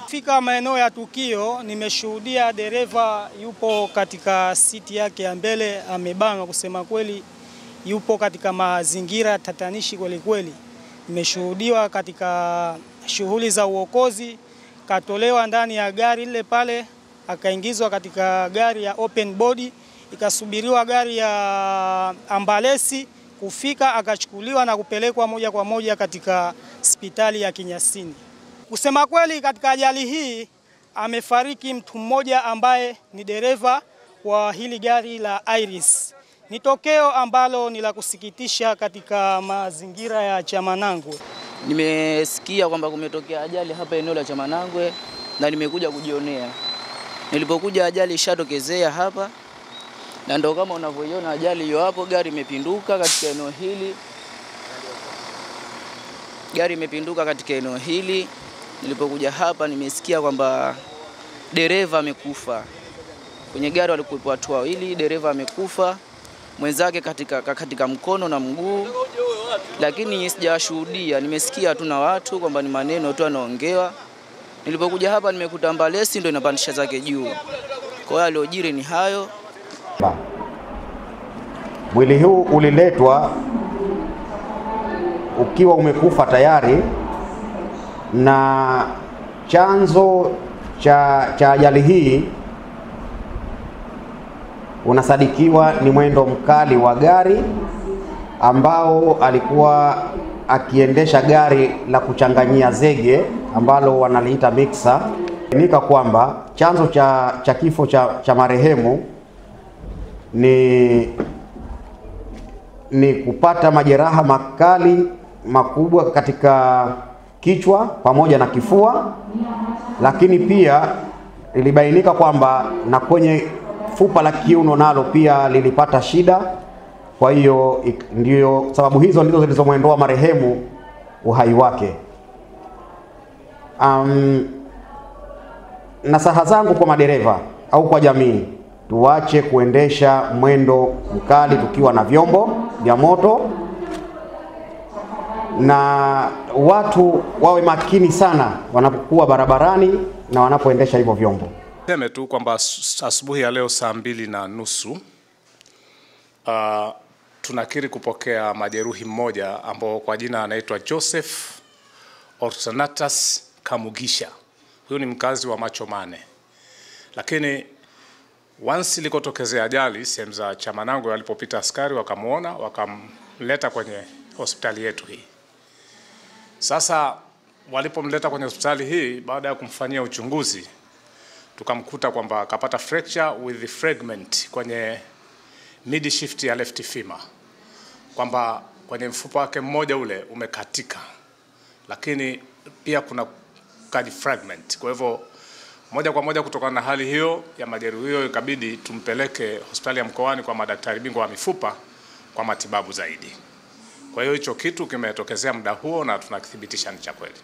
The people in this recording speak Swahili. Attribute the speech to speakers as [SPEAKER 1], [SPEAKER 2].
[SPEAKER 1] Fika maeneo ya tukio, nimeshuhudia dereva yupo katika siti yake ya mbele amebanwa, kusema kweli yupo katika mazingira tatanishi kweli kweli. Nimeshuhudiwa katika shughuli za uokozi, katolewa ndani ya gari lile pale, akaingizwa katika gari ya open body, ikasubiriwa gari ya ambalesi kufika, akachukuliwa na kupelekwa moja kwa moja katika hospitali ya Kinyasini. Kusema kweli, katika ajali hii amefariki mtu mmoja ambaye ni dereva wa hili gari la Iris. Ni tokeo ambalo ni la kusikitisha katika mazingira ya Chamanangwe.
[SPEAKER 2] Nimesikia kwamba kumetokea ajali hapa eneo la Chamanangwe na nimekuja kujionea. Nilipokuja ajali ishatokezea hapa, na ndio kama unavyoiona ajali hiyo hapo, gari imepinduka katika eneo hili. Gari imepinduka katika eneo hili. Nilipokuja hapa nimesikia kwamba dereva amekufa. Kwenye gari walikuwa watu wawili, dereva amekufa, mwenzake katika mkono na mguu. Lakini sijashuhudia, nimesikia tu na watu kwamba ni maneno tu yanaongewa. Nilipokuja hapa nimekuta ambalesi ndio inapandisha zake juu. Kwa hiyo aliyojiri ni hayo.
[SPEAKER 3] Mwili huu uliletwa ukiwa umekufa tayari, na chanzo cha ajali hii unasadikiwa ni mwendo mkali wa gari ambao alikuwa akiendesha gari la kuchanganyia zege ambalo wanaliita mixer. Nika kwamba chanzo cha kifo cha marehemu ni kupata majeraha makali makubwa katika kichwa pamoja na kifua, lakini pia ilibainika kwamba na kwenye fupa la kiuno nalo pia lilipata shida. Kwa hiyo ndio sababu hizo ndizo zilizomwondoa marehemu uhai wake. Nasaha zangu kwa madereva au kwa jamii, tuache kuendesha mwendo mkali tukiwa na vyombo vya moto, na watu wawe makini sana wanapokuwa barabarani na wanapoendesha hivyo vyombo.
[SPEAKER 4] Niseme tu kwamba asubuhi ya leo saa 2:30 tunakiri kupokea majeruhi mmoja ambao kwa jina anaitwa Joseph Orsonatas Kamugisha. Huyu ni mkazi wa Machomane. Lakini once ilikotokezea ajali sehemu za Chamanangwe, walipopita askari wakamuona, wakamleta kwenye hospitali yetu hii. Sasa walipomleta kwenye hospitali hii, baada ya kumfanyia uchunguzi, tukamkuta kwamba akapata fracture with the fragment kwenye midshift ya left femur, kwamba kwenye mfupa wake mmoja ule umekatika, lakini pia kuna kadi fragment. Kwa hivyo moja kwa moja kutokana na hali hiyo ya majeruhi hiyo, ikabidi tumpeleke hospitali ya Mkoani kwa madaktari bingwa wa mifupa kwa matibabu zaidi. Kwa hiyo hicho kitu kimetokezea muda huo na tunakithibitisha ni cha kweli.